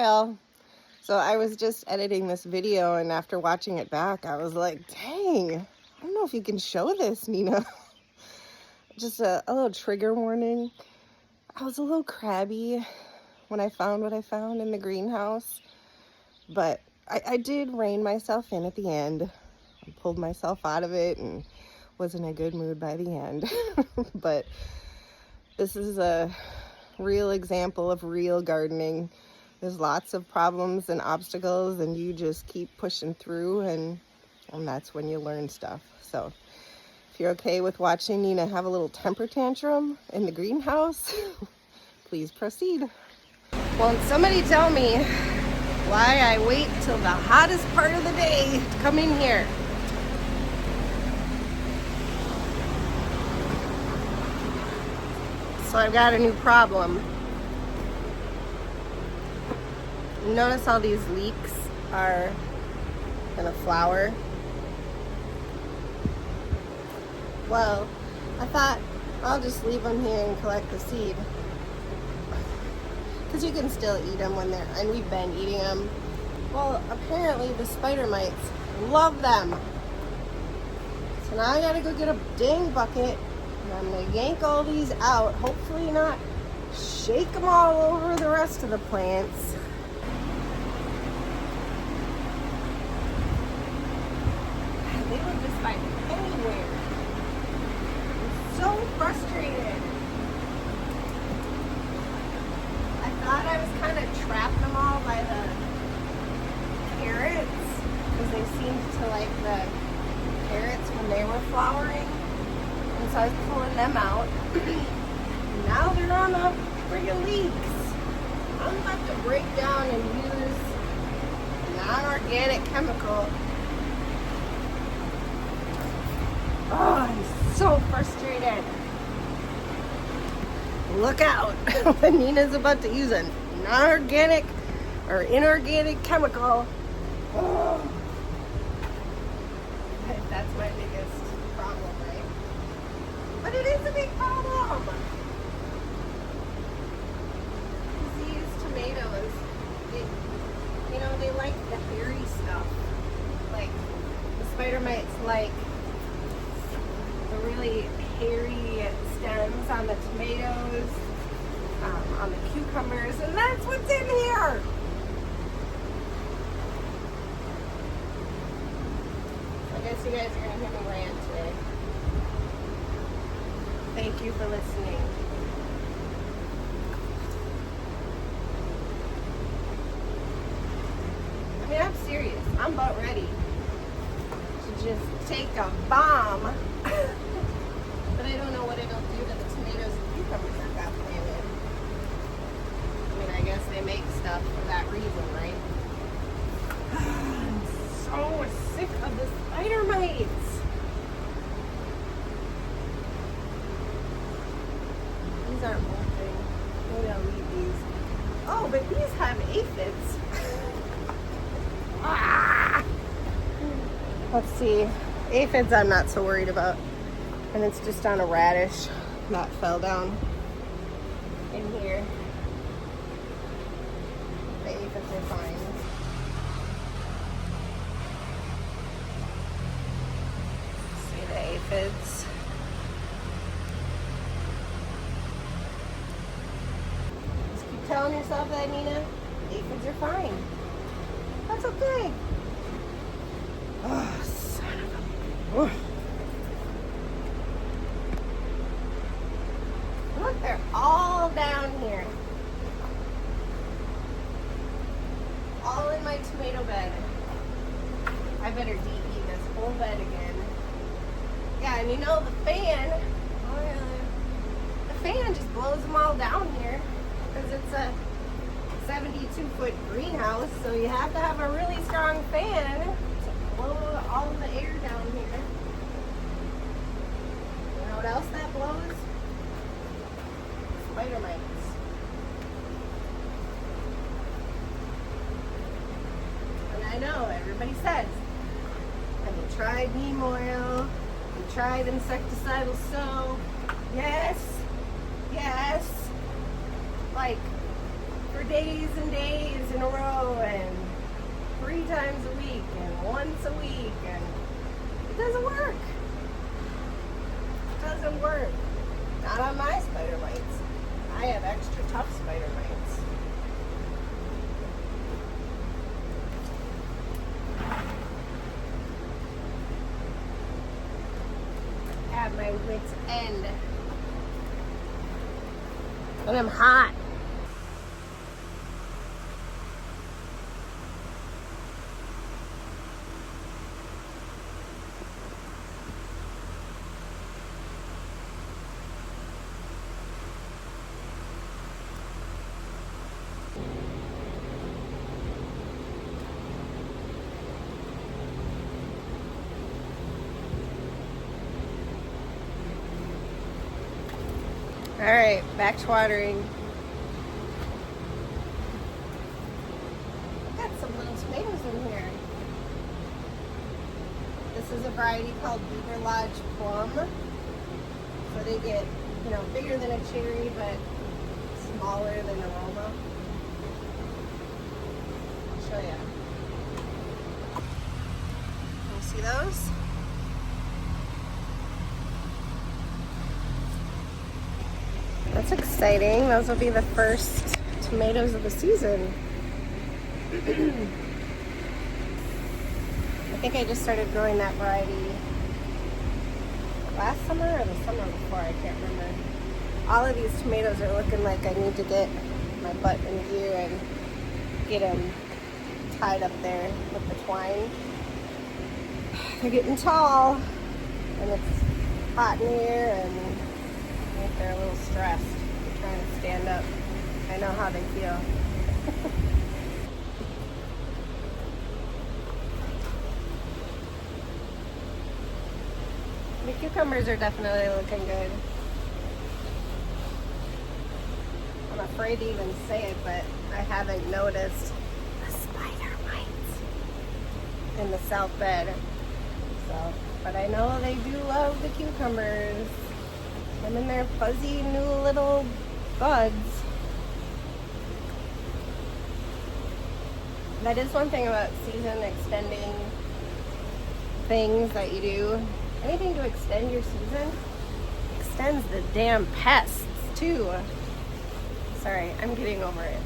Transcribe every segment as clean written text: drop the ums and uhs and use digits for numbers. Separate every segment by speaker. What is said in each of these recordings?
Speaker 1: while. So I was just editing this video, and after watching it back, I was like, dang, I don't know if you can show this, Nina. Just a little trigger warning. I was a little crabby when I found what I found in the greenhouse, but I did rein myself in at the end. I pulled myself out of it and was in a good mood by the end. But this is a real example of real gardening. There's lots of problems and obstacles, and you just keep pushing through, and that's when you learn stuff. So if you're okay with watching Nina have a little temper tantrum in the greenhouse, please proceed. Well, and somebody tell me why I wait till the hottest part of the day to come in here. So I've got a new problem. Notice how these leeks are gonna flower. Well, I thought I'll just leave them here and collect the seed, because you can still eat them when they're, and we've been eating them. Well, apparently the spider mites love them. So now I gotta go get a dang bucket, and I'm gonna yank all these out, hopefully not shake them all over the rest of the plants. They would just find anywhere. I'm so frustrated. I thought I was kind of trapping them all by the carrots, because they seemed to like the carrots when they were flowering. And so I was pulling them out. Now they're on the friggin' leeks. I'm about to break down and use a non-organic chemical. Oh, I'm so frustrated. Look out when Nina's about to use a non-organic or inorganic chemical. Oh. That's my biggest problem, right? But it is a big problem. These tomatoes, they like the hairy stuff. Like the spider mites like the really hairy stems on the tomatoes, on the cucumbers, and that's what's in here. I guess you guys are going to hear me rant today. Thank you for listening. I mean, I'm serious. I'm about ready to just take a bomb. But I don't know what it'll do to the tomatoes and cucumbers I've got planted. I mean, I guess they make stuff for that reason, right? I'm so sick of the spider mites. These aren't molting. Maybe I'll leave these. Oh, but these have aphids. Ah! Let's see. Aphids I'm not so worried about. And it's just on a radish that fell down in here. The aphids are fine. See the aphids. Just keep telling yourself that, Nina. Aphids are fine. That's okay. Oh, son of a... Ugh. Look, they're all down here. All in my tomato bed. I better DE this whole bed again. Yeah, and the fan, the fan just blows them all down here, because it's a 72-foot greenhouse, so you have to have a really strong fan to blow all the air down here. You know what else that blows? Spider mites. And I know everybody says, have you tried neem oil? Have you tried insecticidal soap? Yes, yes. Like for days and days in a row. times a week and once a week, and it doesn't work. It doesn't work. Not on my spider mites. I have extra tough spider mites. At my wit's end. And I'm hot. All right, back to watering. Got some little tomatoes in here. This is a variety called Beaver Lodge Plum. So they get, bigger than a cherry, but smaller than a Roma. I'll show you. Can you see those? That's exciting. Those will be the first tomatoes of the season. I think I just started growing that variety last summer or the summer before, I can't remember. All of these tomatoes are looking like I need to get my butt in gear and get them tied up there with the twine. They're getting tall and it's hot in here, and I think they're a little stressed. They're trying to stand up. I know how they feel. The cucumbers are definitely looking good. I'm afraid to even say it, but I haven't noticed the spider mites in the south bed. So, but I know they do love the cucumbers. Them and their fuzzy new little buds. That is one thing about season extending things that you do. Anything to extend your season extends the damn pests too. Sorry, I'm getting over it.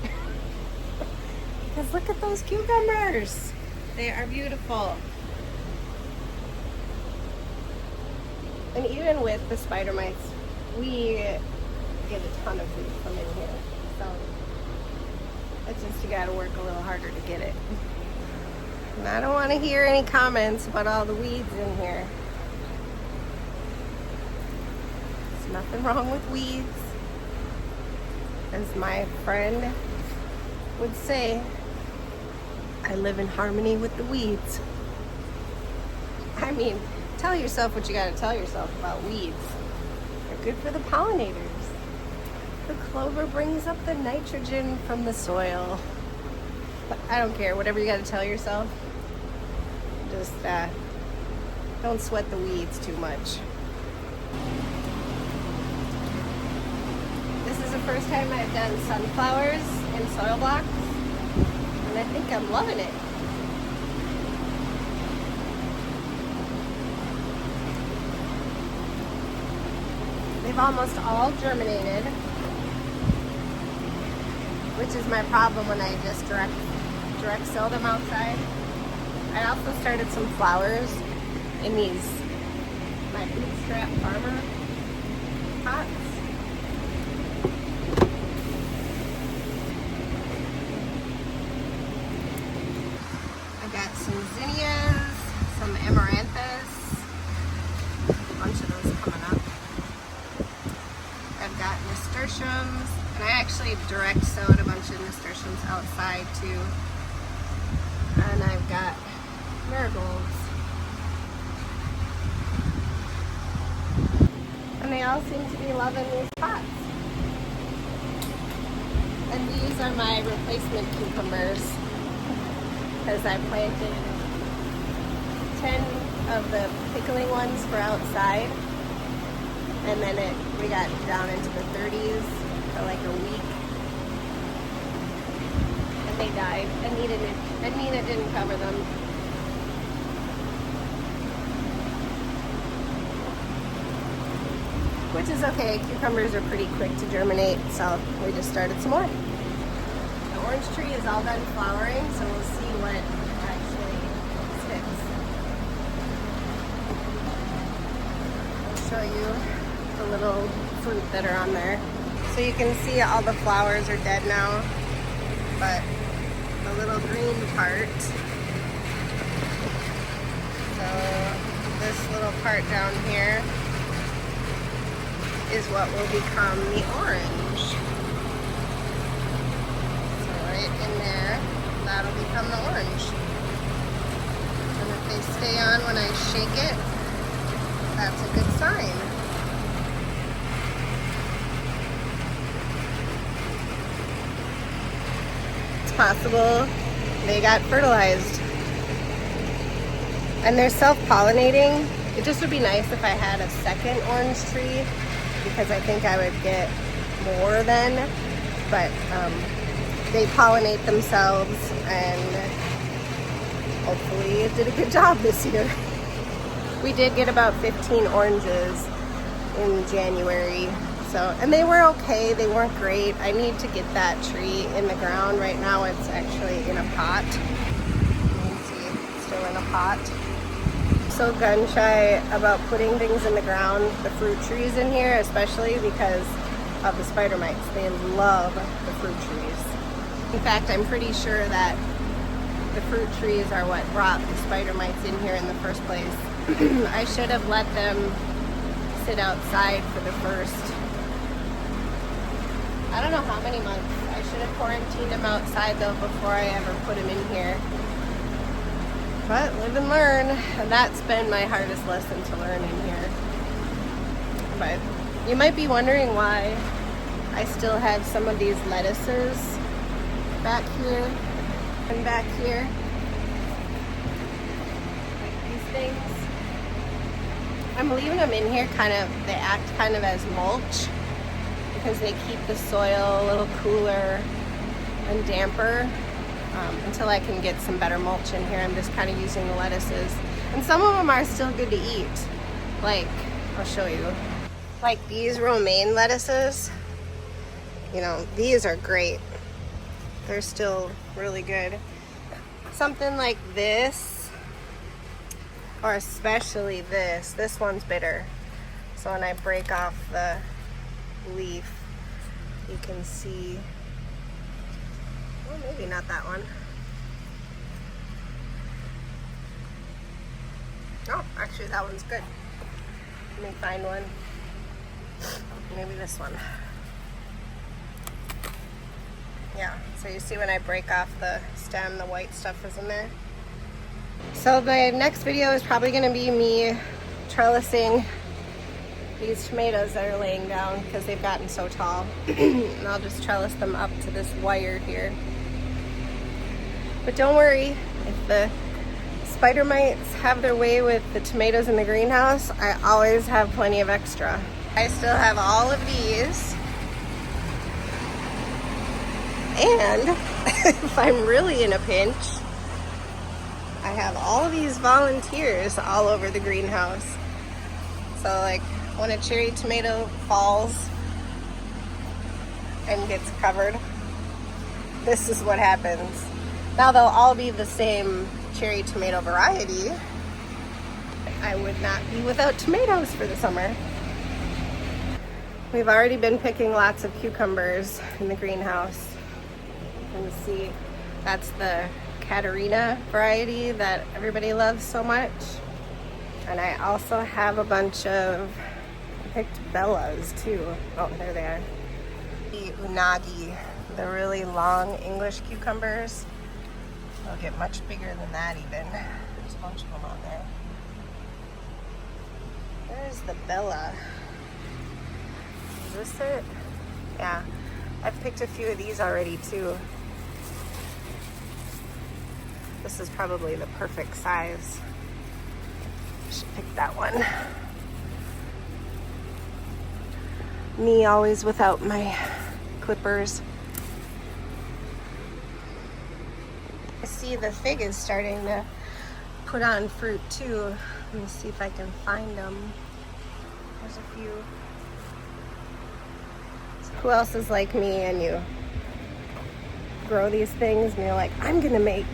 Speaker 1: Because look at those cucumbers. They are beautiful. And even with the spider mites, we get a ton of food from in here. So it's just you gotta work a little harder to get it. And I don't want to hear any comments about all the weeds in here. There's nothing wrong with weeds. As my friend would say, I live in harmony with the weeds. I mean, tell yourself what you gotta tell yourself about weeds. They're good for the pollinators. The clover brings up the nitrogen from the soil. But I don't care, whatever you gotta tell yourself. Just don't sweat the weeds too much. This is the first time I've done sunflowers in soil blocks, and I think I'm loving it. They've almost all germinated, which is my problem when I just direct sow them outside. I also started some flowers in my bootstrap farmer pots. I got some zinnias, some amaranthus, a bunch of those coming up. I've got nasturtiums, and I actually direct sowed a bunch of nasturtiums outside too. And I've got marigolds. And they all seem to be loving these pots. And these are my replacement cucumbers, because I planted 10 of the pickling ones for outside, and then we got down into the 30s for like a week, and they died, and Nina didn't cover them. Which is okay. Cucumbers are pretty quick to germinate, so we just started some more. The orange tree is all done flowering, so we'll see what actually sticks. I'll show you the little fruit that are on there. So you can see all the flowers are dead now, but the little green part, so this little part down here is what will become the orange. So right in there, that'll become the orange. And if they stay on when I shake it, that's a good sign. It's possible they got fertilized. And they're self-pollinating. It just would be nice if I had a second orange tree, because I think I would get more then, but they pollinate themselves, and hopefully it did a good job this year. We did get about 15 oranges in January, so, and they were okay, they weren't great. I need to get that tree in the ground. Right now it's actually in a pot. You can see it's still in a pot. So gun shy about putting things in the ground, the fruit trees in here, especially because of the spider mites. They love the fruit trees. In fact, I'm pretty sure that the fruit trees are what brought the spider mites in here in the first place. I should have let them sit outside for the first, I don't know how many months. I should have quarantined them outside though before I ever put them in here. But live and learn, and that's been my hardest lesson to learn in here. But you might be wondering why I still have some of these lettuces back here and back here. Like these things. I'm leaving them in here they act kind of as mulch because they keep the soil a little cooler and damper. Until I can get some better mulch in here, I'm just kind of using the lettuces. And some of them are still good to eat. Like, I'll show you. Like these romaine lettuces, you know, these are great. They're still really good. Something like this, or especially this one's bitter. So when I break off the leaf, you can see, well, maybe not that one. Oh, actually that one's good. Let me find one. Maybe this one. Yeah, so you see when I break off the stem, the white stuff is in there. So my next video is probably going to be me trellising these tomatoes that are laying down because they've gotten so tall. And I'll just trellis them up to this wire here. But don't worry, if the spider mites have their way with the tomatoes in the greenhouse, I always have plenty of extra. I still have all of these. And if I'm really in a pinch, I have all of these volunteers all over the greenhouse. So like when a cherry tomato falls and gets covered, this is what happens. Now they'll all be the same cherry tomato variety. I would not be without tomatoes for the summer. We've already been picking lots of cucumbers in the greenhouse. You can see that's the Katerina variety that everybody loves so much. And I also have a bunch of picked Bellas too. Oh, there they are. The unagi, the really long English cucumbers. They'll get much bigger than that even. There's a bunch of them on there. There's the Bella. Is this it? Yeah. I've picked a few of these already too. This is probably the perfect size. I should pick that one. Me always without my clippers. I see the fig is starting to put on fruit too. Let me see if I can find them. There's a few. So who else is like me and you grow these things and you're like, I'm gonna make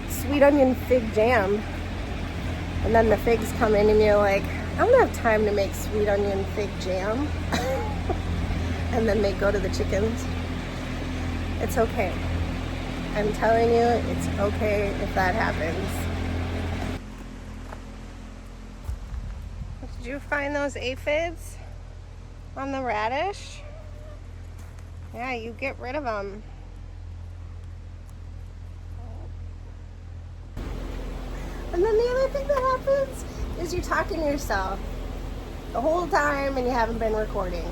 Speaker 1: sweet onion fig jam. And then the figs come in and you're like, I don't have time to make sweet onion fig jam. And then they go to the chickens. It's okay. I'm telling you, it's okay if that happens. Did you find those aphids on the radish? Yeah, you get rid of them. And then the other thing that happens is you're talking to yourself the whole time and you haven't been recording.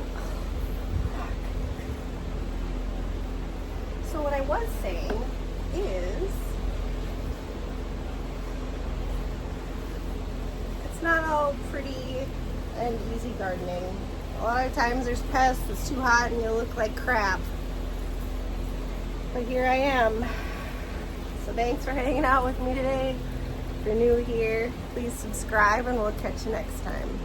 Speaker 1: So what I was saying is, it's not all pretty and easy gardening. A lot of times there's pests, it's too hot and you look like crap. But here I am. So thanks for hanging out with me today. If you're new here, please subscribe and we'll catch you next time.